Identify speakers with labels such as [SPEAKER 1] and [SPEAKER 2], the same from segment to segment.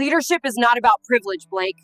[SPEAKER 1] Leadership is not about privilege, Blake.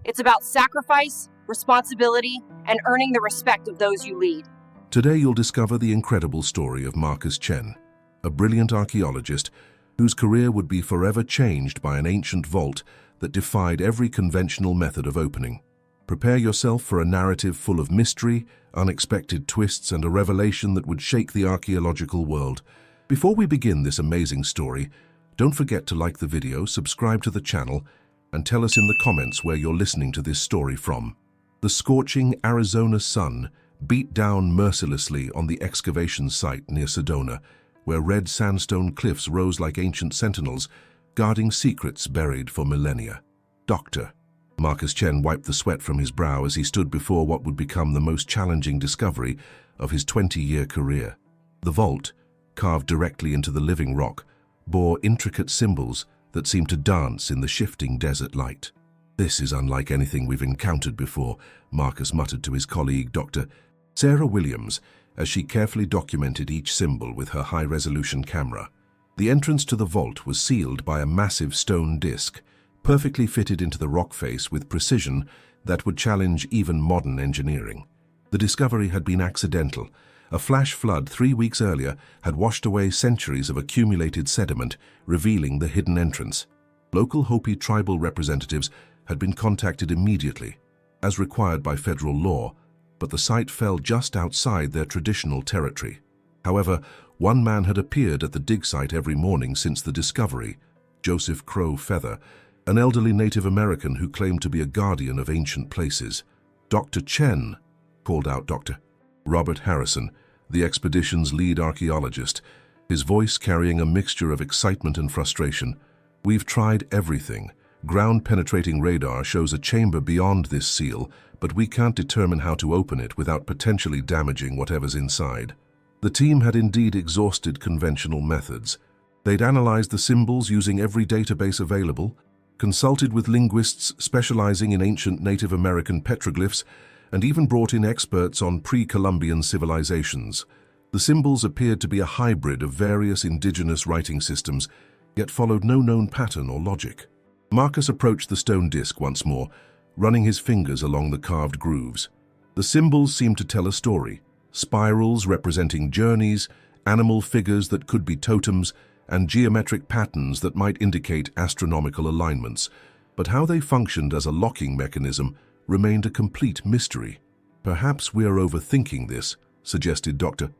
[SPEAKER 1] It's about sacrifice, responsibility, and earning the respect of those you lead.
[SPEAKER 2] Today you'll discover the incredible story of Marcus Chen, a brilliant archaeologist whose career would be forever changed by an ancient vault that defied every conventional method of opening. Prepare yourself for a narrative full of mystery, unexpected twists, and a revelation that would shake the archaeological world. Before we begin this amazing story, don't forget to like the video, subscribe to the channel, and tell us in the comments where you're listening to this story from. The scorching Arizona sun beat down mercilessly on the excavation site near Sedona, where red sandstone cliffs rose like ancient sentinels, guarding secrets buried for millennia. Doctor. Marcus Chen wiped the sweat from his brow as he stood before what would become the most challenging discovery of his 20-year career. The vault, carved directly into the living rock, bore intricate symbols that seemed to dance in the shifting desert light. "This is unlike anything we've encountered before," Marcus muttered to his colleague, Dr. Sarah Williams, as she carefully documented each symbol with her high-resolution camera. The entrance to the vault was sealed by a massive stone disc, perfectly fitted into the rock face with precision that would challenge even modern engineering. The discovery had been accidental. A flash flood 3 weeks earlier had washed away centuries of accumulated sediment, revealing the hidden entrance. Local Hopi tribal representatives had been contacted immediately, as required by federal law, but the site fell just outside their traditional territory. However, one man had appeared at the dig site every morning since the discovery, Joseph Crow Feather, an elderly Native American who claimed to be a guardian of ancient places. "Dr. Chen," called out Dr. Robert Harrison, the expedition's lead archaeologist, his voice carrying a mixture of excitement and frustration. "We've tried everything. Ground-penetrating radar shows a chamber beyond this seal, but we can't determine how to open it without potentially damaging whatever's inside." The team had indeed exhausted conventional methods. They'd analyzed the symbols using every database available, consulted with linguists specializing in ancient Native American petroglyphs, and even brought in experts on pre-Columbian civilizations. The symbols appeared to be a hybrid of various indigenous writing systems, yet followed no known pattern or logic. Marcus approached the stone disc once more, running his fingers along the carved grooves. The symbols seemed to tell a story: spirals representing journeys, animal figures that could be totems, and geometric patterns that might indicate astronomical alignments. But how they functioned as a locking mechanism remained a complete mystery. "Perhaps we are overthinking this," suggested Dr.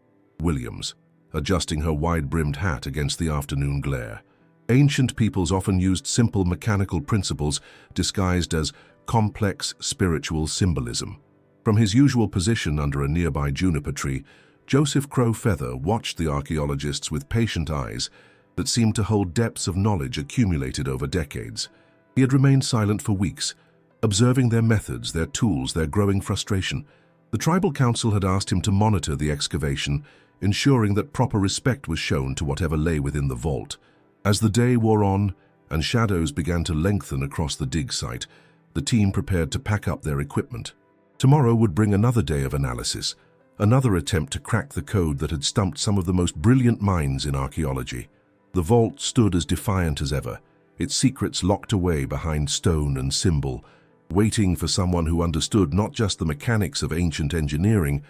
[SPEAKER 2] Williams, adjusting her wide-brimmed hat against the afternoon glare. Ancient peoples often used simple mechanical principles disguised as complex spiritual symbolism. From his usual position under a nearby juniper tree, Joseph Crow Feather watched the archaeologists with patient eyes that seemed to hold depths of knowledge accumulated over decades. He had remained silent for weeks, observing their methods, their tools, their growing frustration. The tribal council had asked him to monitor the excavation, ensuring that proper respect was shown to whatever lay within the vault. As the day wore on and shadows began to lengthen across the dig site, the team prepared to pack up their equipment. Tomorrow would bring another day of analysis, another attempt to crack the code that had stumped some of the most brilliant minds in archaeology. The vault stood as defiant as ever, its secrets locked away behind stone and symbol, waiting for someone who understood not just the mechanics of ancient engineering,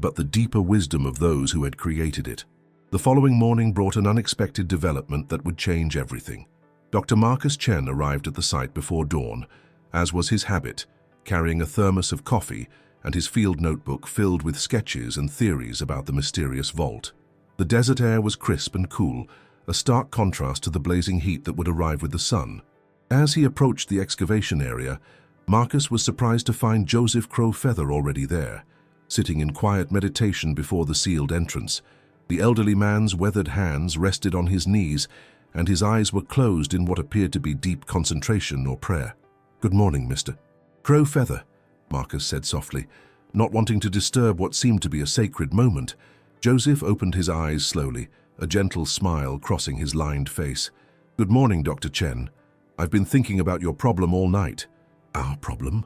[SPEAKER 2] but the deeper wisdom of those who had created it. The following morning brought an unexpected development that would change everything. Dr. Marcus Chen arrived at the site before dawn, as was his habit, carrying a thermos of coffee and his field notebook filled with sketches and theories about the mysterious vault. The desert air was crisp and cool, a stark contrast to the blazing heat that would arrive with the sun. As he approached the excavation area, Marcus was surprised to find Joseph Crow Feather already there, sitting in quiet meditation before the sealed entrance. The elderly man's weathered hands rested on his knees, and his eyes were closed in what appeared to be deep concentration or prayer. "Good morning, Mr. Crow Feather," Marcus said softly, not wanting to disturb what seemed to be a sacred moment. Joseph opened his eyes slowly, a gentle smile crossing his lined face. "Good morning, Dr. Chen. I've been thinking about your problem all night." "Our problem?"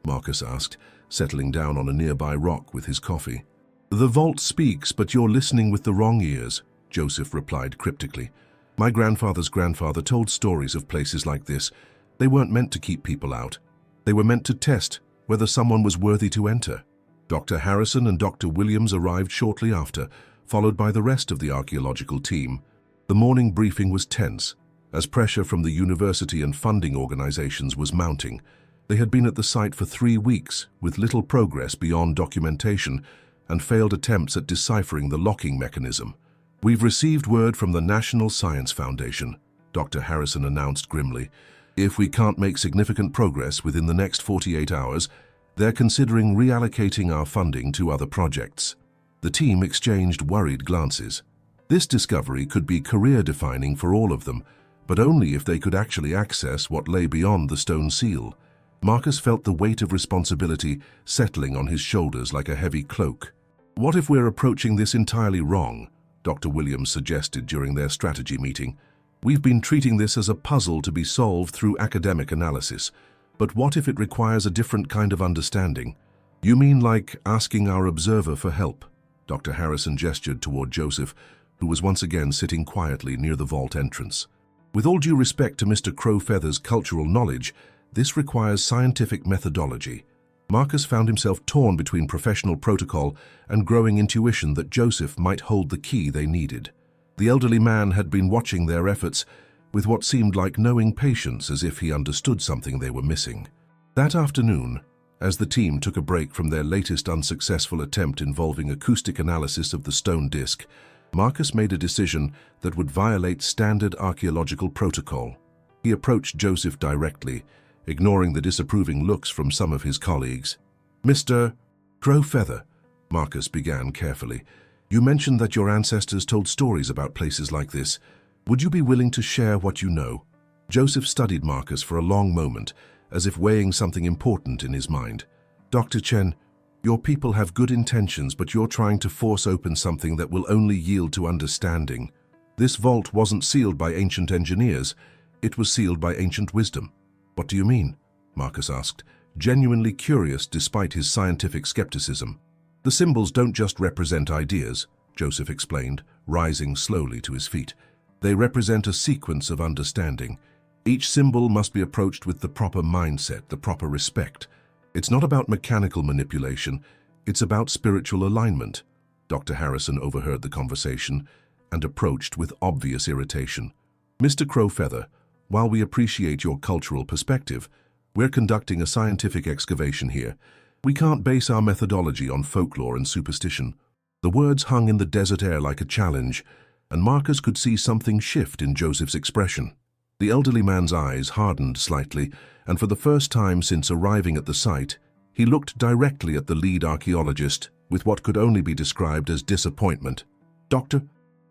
[SPEAKER 2] Marcus asked, settling down on a nearby rock with his coffee. "The vault speaks, but you're listening with the wrong ears," Joseph replied cryptically. "My grandfather's grandfather told stories of places like this, They weren't meant to keep people out. They were meant to test whether someone was worthy to enter. Dr. Harrison and Dr. Williams arrived shortly after, followed by the rest of the archaeological team. The morning briefing was tense, as pressure from the university and funding organizations was mounting. They had been at the site for 3 weeks, with little progress beyond documentation and failed attempts at deciphering the locking mechanism. "We've received word from the National Science Foundation," Dr. Harrison announced grimly. "If we can't make significant progress within the next 48 hours, they're considering reallocating our funding to other projects." The team exchanged worried glances. This discovery could be career-defining for all of them, but only if they could actually access what lay beyond the stone seal. Marcus felt the weight of responsibility settling on his shoulders like a heavy cloak. "What if we're approaching this entirely wrong?" Dr. Williams suggested during their strategy meeting. "We've been treating this as a puzzle to be solved through academic analysis. But what if it requires a different kind of understanding?" "You mean like asking our observer for help?" Dr. Harrison gestured toward Joseph, who was once again sitting quietly near the vault entrance. "With all due respect to Mr. Crowfeather's cultural knowledge, this requires scientific methodology." Marcus found himself torn between professional protocol and growing intuition that Joseph might hold the key they needed. The elderly man had been watching their efforts with what seemed like knowing patience, as if he understood something they were missing. That afternoon, as the team took a break from their latest unsuccessful attempt involving acoustic analysis of the stone disk, Marcus made a decision that would violate standard archaeological protocol. He approached Joseph directly, ignoring the disapproving looks from some of his colleagues. "Mr. Crowfeather," Marcus began carefully, "you mentioned that your ancestors told stories about places like this. Would you be willing to share what you know?" Joseph studied Marcus for a long moment, as if weighing something important in his mind. "Dr. Chen, your people have good intentions, but you're trying to force open something that will only yield to understanding. This vault wasn't sealed by ancient engineers, it was sealed by ancient wisdom." "What do you mean?" Marcus asked, genuinely curious despite his scientific skepticism. "The symbols don't just represent ideas," Joseph explained, rising slowly to his feet. "They represent a sequence of understanding. Each symbol must be approached with the proper mindset, the proper respect. It's not about mechanical manipulation, it's about spiritual alignment." Dr. Harrison overheard the conversation and approached with obvious irritation. "Mr. Crowfeather, while we appreciate your cultural perspective, we're conducting a scientific excavation here. We can't base our methodology on folklore and superstition." The words hung in the desert air like a challenge, and Marcus could see something shift in Joseph's expression. The elderly man's eyes hardened slightly, and for the first time since arriving at the site, he looked directly at the lead archaeologist with what could only be described as disappointment. "Dr.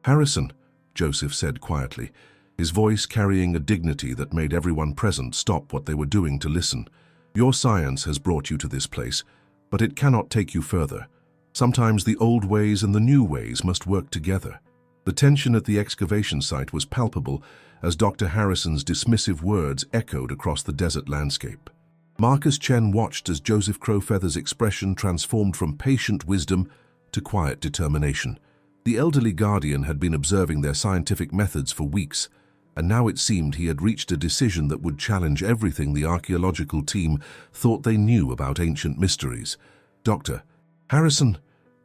[SPEAKER 2] Harrison," Joseph said quietly, his voice carrying a dignity that made everyone present stop what they were doing to listen. "Your science has brought you to this place, but it cannot take you further. Sometimes the old ways and the new ways must work together." The tension at the excavation site was palpable as Dr. Harrison's dismissive words echoed across the desert landscape. Marcus Chen watched as Joseph Crowfeather's expression transformed from patient wisdom to quiet determination. The elderly guardian had been observing their scientific methods for weeks, and now it seemed he had reached a decision that would challenge everything the archaeological team thought they knew about ancient mysteries. "Dr. Harrison,"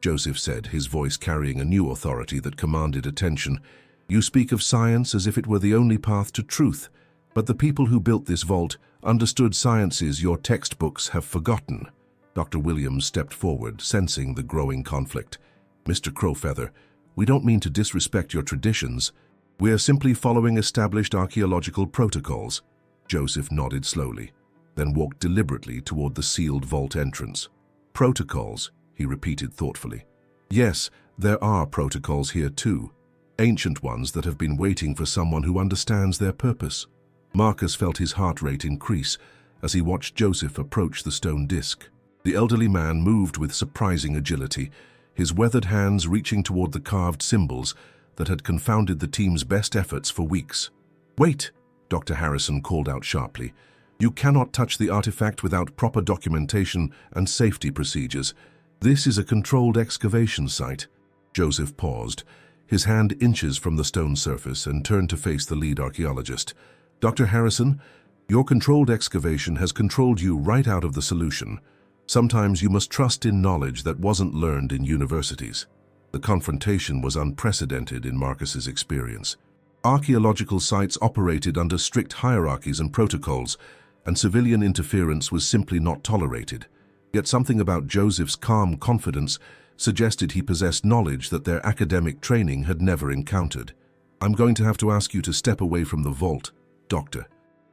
[SPEAKER 2] Joseph said, his voice carrying a new authority that commanded attention, "you speak of science as if it were the only path to truth, but the people who built this vault understood sciences your textbooks have forgotten." Dr. Williams stepped forward, sensing the growing conflict. "Mr. Crowfeather, we don't mean to disrespect your traditions. We're simply following established archaeological protocols." Joseph nodded slowly, then walked deliberately toward the sealed vault entrance. "Protocols," he repeated thoughtfully. "Yes, there are protocols here too. Ancient ones that have been waiting for someone who understands their purpose." Marcus felt his heart rate increase as he watched Joseph approach the stone disk. The elderly man moved with surprising agility, his weathered hands reaching toward the carved symbols that had confounded the team's best efforts for weeks. "Wait!" Dr. Harrison called out sharply. "You cannot touch the artifact without proper documentation and safety procedures. This is a controlled excavation site." Joseph paused, his hand inches from the stone surface, and turned to face the lead archaeologist. "Dr. Harrison, Your controlled excavation has controlled you right out of the solution. Sometimes you must trust in knowledge that wasn't learned in universities. The confrontation was unprecedented in Marcus's experience. Archaeological sites operated under strict hierarchies and protocols, and civilian interference was simply not tolerated. Yet something about Joseph's calm confidence suggested he possessed knowledge that their academic training had never encountered. "I'm going to have to ask you to step away from the vault, Doctor,"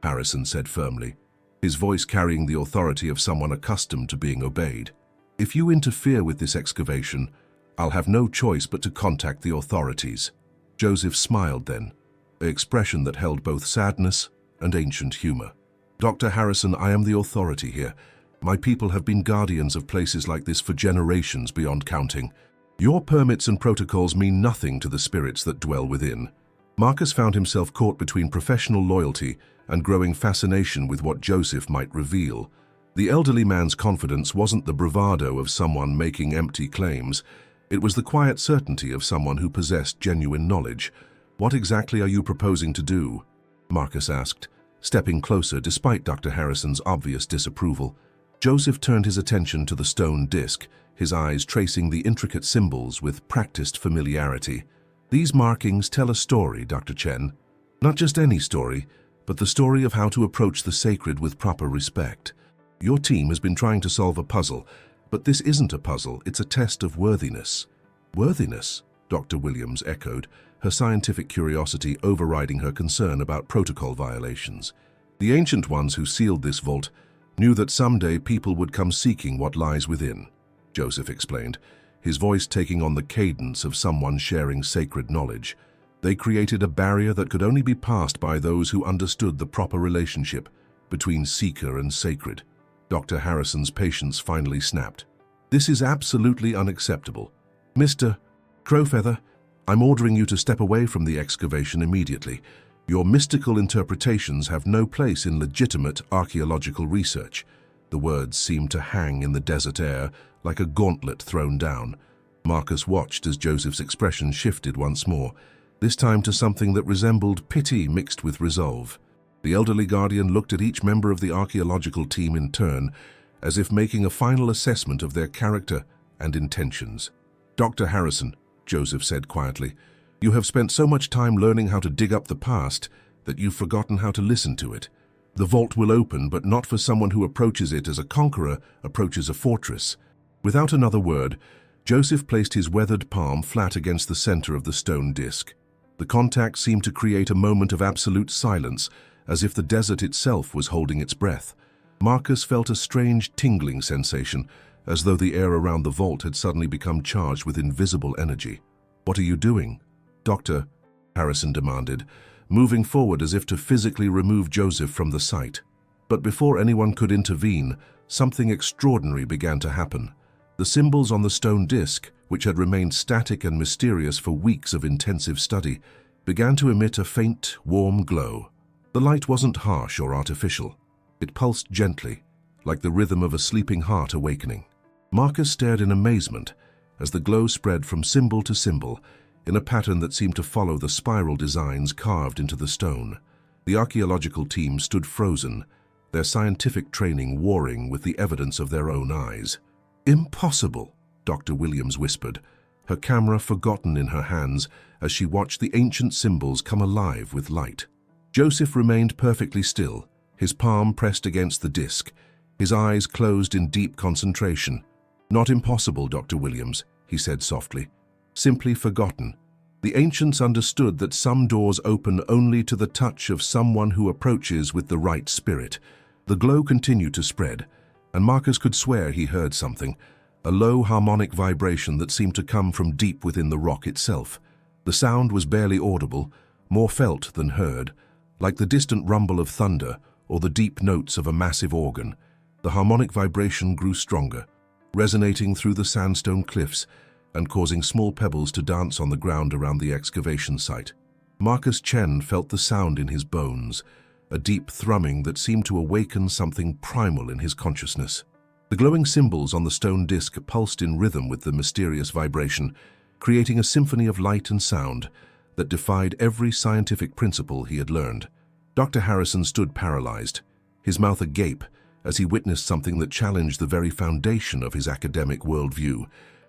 [SPEAKER 2] Harrison said firmly, his voice carrying the authority of someone accustomed to being obeyed. "If you interfere with this excavation, I'll have no choice but to contact the authorities." Joseph smiled then, an expression that held both sadness and ancient humor. "Dr. Harrison, I am the authority here. My people have been guardians of places like this for generations beyond counting. Your permits and protocols mean nothing to the spirits that dwell within." Marcus found himself caught between professional loyalty and growing fascination with what Joseph might reveal. The elderly man's confidence wasn't the bravado of someone making empty claims. It was the quiet certainty of someone who possessed genuine knowledge. "What exactly are you proposing to do?" Marcus asked, stepping closer despite Dr. Harrison's obvious disapproval. Joseph turned his attention to the stone disc, his eyes tracing the intricate symbols with practiced familiarity. "These markings tell a story, Dr. Chen. Not just any story, but the story of how to approach the sacred with proper respect. Your team has been trying to solve a puzzle, but this isn't a puzzle, it's a test of worthiness." "Worthiness?" Dr. Williams echoed, her scientific curiosity overriding her concern about protocol violations. "The ancient ones who sealed this vault knew that someday people would come seeking what lies within," Joseph explained, his voice taking on the cadence of someone sharing sacred knowledge. "They created a barrier that could only be passed by those who understood the proper relationship between seeker and sacred." Dr. Harrison's patience finally snapped. "This is absolutely unacceptable. Mr. Crowfeather, I'm ordering you to step away from the excavation immediately. Your mystical interpretations have no place in legitimate archaeological research." The words seemed to hang in the desert air like a gauntlet thrown down. Marcus watched as Joseph's expression shifted once more, this time to something that resembled pity mixed with resolve. The elderly guardian looked at each member of the archaeological team in turn, as if making a final assessment of their character and intentions. "Dr. Harrison," Joseph said quietly, "you have spent so much time learning how to dig up the past that you've forgotten how to listen to it. The vault will open, but not for someone who approaches it as a conqueror approaches a fortress." Without another word, Joseph placed his weathered palm flat against the center of the stone disc. The contact seemed to create a moment of absolute silence, as if the desert itself was holding its breath. Marcus felt a strange tingling sensation, as though the air around the vault had suddenly become charged with invisible energy. "What are you doing, Doctor?" Harrison demanded, moving forward as if to physically remove Joseph from the site. But before anyone could intervene, something extraordinary began to happen. The symbols on the stone disc, which had remained static and mysterious for weeks of intensive study, began to emit a faint, warm glow. The light wasn't harsh or artificial. It pulsed gently, like the rhythm of a sleeping heart awakening. Marcus stared in amazement as the glow spread from symbol to symbol in a pattern that seemed to follow the spiral designs carved into the stone. The archaeological team stood frozen, their scientific training warring with the evidence of their own eyes. "Impossible," Dr. Williams whispered, her camera forgotten in her hands as she watched the ancient symbols come alive with light. Joseph remained perfectly still, his palm pressed against the disc, his eyes closed in deep concentration. "Not impossible, Dr. Williams," he said softly. "Simply forgotten. The ancients understood that some doors open only to the touch of someone who approaches with the right spirit." The glow continued to spread, and Marcus could swear he heard something, a low harmonic vibration that seemed to come from deep within the rock itself. The sound was barely audible, more felt than heard, like the distant rumble of thunder or the deep notes of a massive organ. The harmonic vibration grew stronger, resonating through the sandstone cliffs and causing small pebbles to dance on the ground around the excavation site. Marcus Chen felt the sound in his bones, a deep thrumming that seemed to awaken something primal in his consciousness. The glowing symbols on the stone disc pulsed in rhythm with the mysterious vibration, creating a symphony of light and sound that defied every scientific principle he had learned. Dr. Harrison stood paralyzed, his mouth agape as he witnessed something that challenged the very foundation of his academic worldview.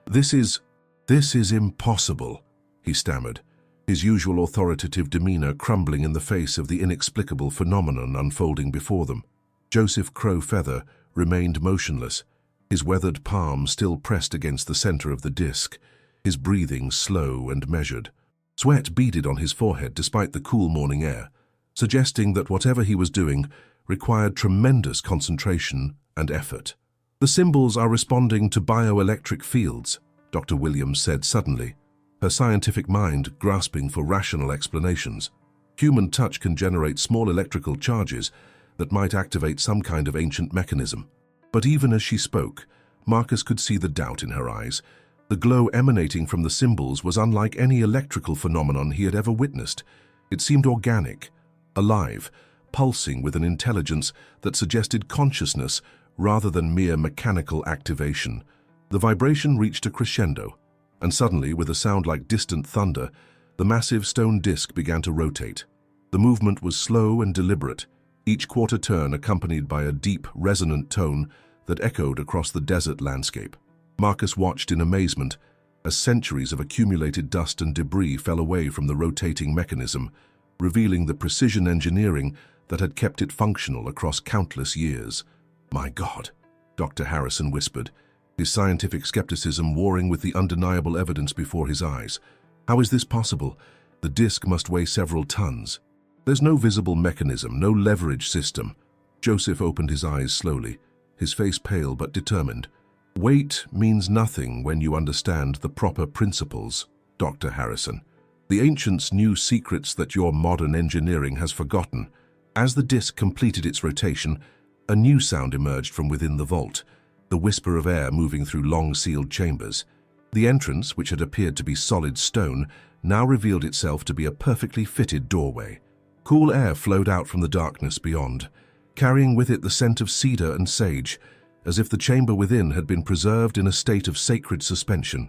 [SPEAKER 2] This is impossible," he stammered, his usual authoritative demeanor crumbling in the face of the inexplicable phenomenon unfolding before them. Joseph Crow-Feather remained motionless, his weathered palm still pressed against the center of the disc, his breathing slow and measured. Sweat beaded on his forehead despite the cool morning air, suggesting that whatever he was doing required tremendous concentration and effort. "The symbols are responding to bioelectric fields," Dr. Williams said suddenly, her scientific mind grasping for rational explanations. "Human touch can generate small electrical charges that might activate some kind of ancient mechanism." But even as she spoke, Marcus could see the doubt in her eyes. The glow emanating from the symbols was unlike any electrical phenomenon he had ever witnessed. It seemed organic, alive, pulsing with an intelligence that suggested consciousness rather than mere mechanical activation. The vibration reached a crescendo, and suddenly, with a sound like distant thunder, the massive stone disc began to rotate. The movement was slow and deliberate, each quarter turn accompanied by a deep, resonant tone that echoed across the desert landscape. Marcus watched in amazement as centuries of accumulated dust and debris fell away from the rotating mechanism, revealing the precision engineering that had kept it functional across countless years. "My God," Dr. Harrison whispered, his scientific skepticism warring with the undeniable evidence before his eyes. "How is this possible? The disc must weigh several tons." "There's no visible mechanism, no leverage system." Joseph opened his eyes slowly, his face pale but determined. "Weight means nothing when you understand the proper principles, Dr. Harrison. The ancients knew secrets that your modern engineering has forgotten." As the disc completed its rotation, a new sound emerged from within the vault, the whisper of air moving through long-sealed chambers. The entrance, which had appeared to be solid stone, now revealed itself to be a perfectly fitted doorway. Cool air flowed out from the darkness beyond, carrying with it the scent of cedar and sage, as if the chamber within had been preserved in a state of sacred suspension.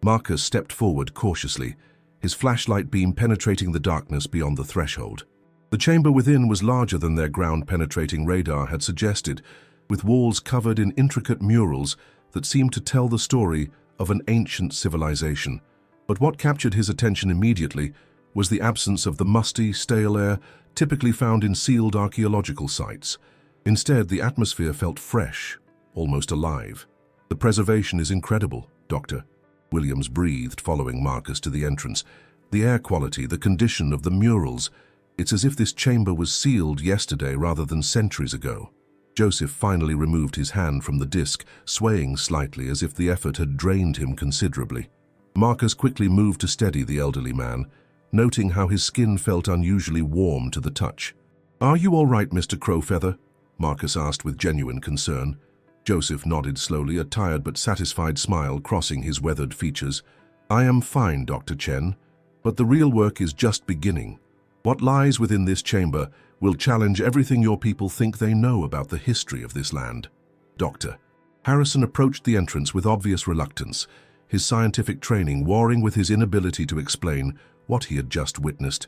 [SPEAKER 2] Marcus stepped forward cautiously, his flashlight beam penetrating the darkness beyond the threshold. The chamber within was larger than their ground-penetrating radar had suggested, with walls covered in intricate murals that seemed to tell the story of an ancient civilization. But what captured his attention immediately was the absence of the musty, stale air typically found in sealed archaeological sites. Instead, the atmosphere felt fresh, almost alive. "The preservation is incredible, Doctor," Williams breathed, following Marcus to the entrance. "The air quality, the condition of the murals. It's as if this chamber was sealed yesterday rather than centuries ago." Joseph finally removed his hand from the disc, swaying slightly as if the effort had drained him considerably. Marcus quickly moved to steady the elderly man, noting how his skin felt unusually warm to the touch. "Are you all right, Mr. Crow-Feather?" Marcus asked with genuine concern. Joseph nodded slowly, a tired but satisfied smile crossing his weathered features. "I am fine, Dr. Chen, but the real work is just beginning. What lies within this chamber will challenge everything your people think they know about the history of this land." "Doctor." Harrison approached the entrance with obvious reluctance, his scientific training warring with his inability to explain what he had just witnessed.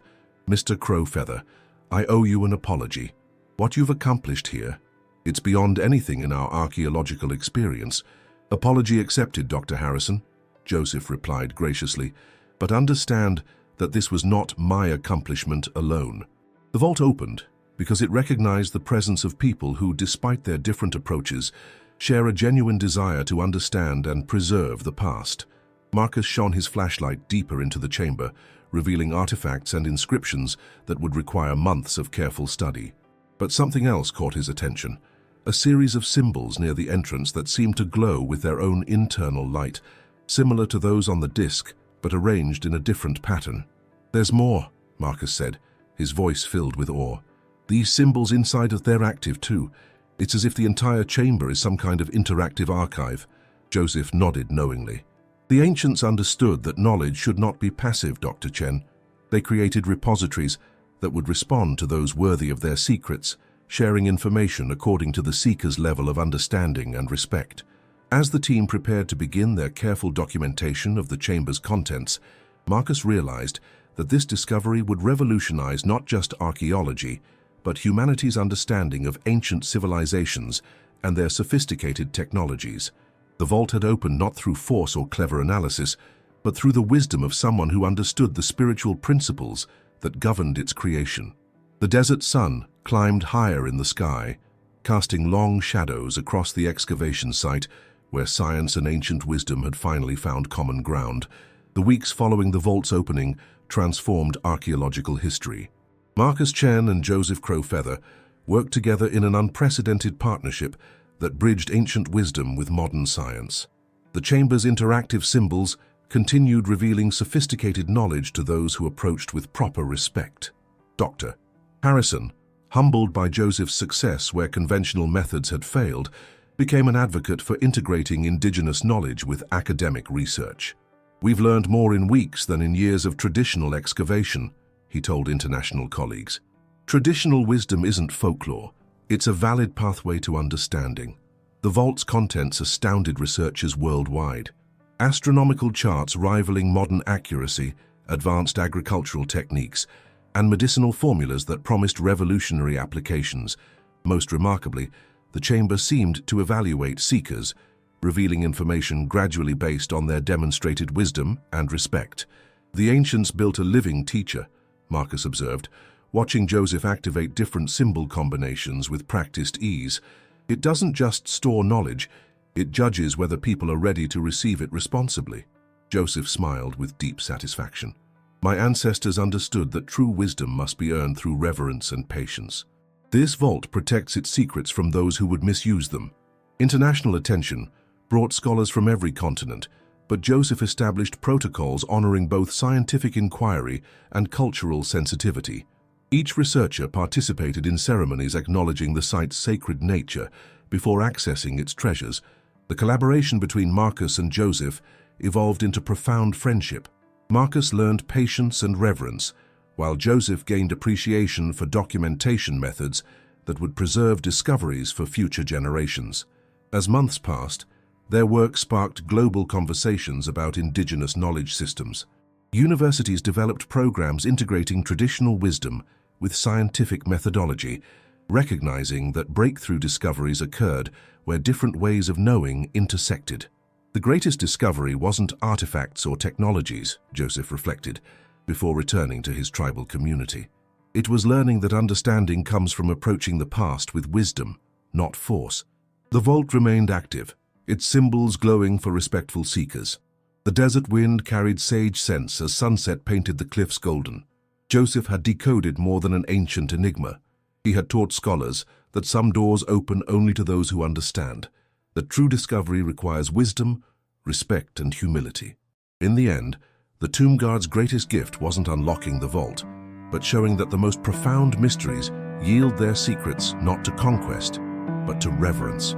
[SPEAKER 2] "Mr. Crow-Feather, I owe you an apology. What you've accomplished here, it's beyond anything in our archaeological experience." "Apology accepted, Dr. Harrison," Joseph replied graciously, "but understand that this was not my accomplishment alone." The vault opened because it recognized the presence of people who, despite their different approaches, share a genuine desire to understand and preserve the past. Marcus shone his flashlight deeper into the chamber, revealing artifacts and inscriptions that would require months of careful study. But something else caught his attention, a series of symbols near the entrance that seemed to glow with their own internal light, similar to those on the disc, but arranged in a different pattern. "There's more," Marcus said, his voice filled with awe. "These symbols inside, they're active too. It's as if the entire chamber is some kind of interactive archive." Joseph nodded knowingly. "The ancients understood that knowledge should not be passive, Dr. Chen. They created repositories that would respond to those worthy of their secrets, sharing information according to the seeker's level of understanding and respect." As the team prepared to begin their careful documentation of the chamber's contents, Marcus realized that this discovery would revolutionize not just archaeology, but humanity's understanding of ancient civilizations and their sophisticated technologies. The vault had opened not through force or clever analysis, but through the wisdom of someone who understood the spiritual principles that governed its creation. The desert sun climbed higher in the sky, casting long shadows across the excavation site where science and ancient wisdom had finally found common ground. The weeks following the vault's opening transformed archaeological history. Marcus Chen and Joseph Crowfeather worked together in an unprecedented partnership that bridged ancient wisdom with modern science. The chamber's interactive symbols continued revealing sophisticated knowledge to those who approached with proper respect. Dr. Harrison, humbled by Joseph's success where conventional methods had failed, became an advocate for integrating indigenous knowledge with academic research. "We've learned more in weeks than in years of traditional excavation," he told international colleagues. Traditional wisdom isn't folklore, it's a valid pathway to understanding. The vault's contents astounded researchers worldwide. Astronomical charts rivaling modern accuracy, advanced agricultural techniques, and medicinal formulas that promised revolutionary applications. Most remarkably, the chamber seemed to evaluate seekers, revealing information gradually based on their demonstrated wisdom and respect. "The ancients built a living teacher," Marcus observed, watching Joseph activate different symbol combinations with practiced ease. "It doesn't just store knowledge, it judges whether people are ready to receive it responsibly." Joseph smiled with deep satisfaction. "My ancestors understood that true wisdom must be earned through reverence and patience. This vault protects its secrets from those who would misuse them." International attention brought scholars from every continent, but Joseph established protocols honoring both scientific inquiry and cultural sensitivity. Each researcher participated in ceremonies acknowledging the site's sacred nature before accessing its treasures. The collaboration between Marcus and Joseph evolved into profound friendship. Marcus learned patience and reverence, while Joseph gained appreciation for documentation methods that would preserve discoveries for future generations. As months passed, their work sparked global conversations about indigenous knowledge systems. Universities developed programs integrating traditional wisdom with scientific methodology, recognizing that breakthrough discoveries occurred where different ways of knowing intersected. The greatest discovery wasn't artifacts or technologies, Joseph reflected, before returning to his tribal community. It was learning that understanding comes from approaching the past with wisdom, not force. The vault remained active, its symbols glowing for respectful seekers. The desert wind carried sage scents as sunset painted the cliffs golden. Joseph had decoded more than an ancient enigma. He had taught scholars that some doors open only to those who understand, that true discovery requires wisdom, respect, and humility. In the end, the tomb guard's greatest gift wasn't unlocking the vault, but showing that the most profound mysteries yield their secrets not to conquest, but to reverence.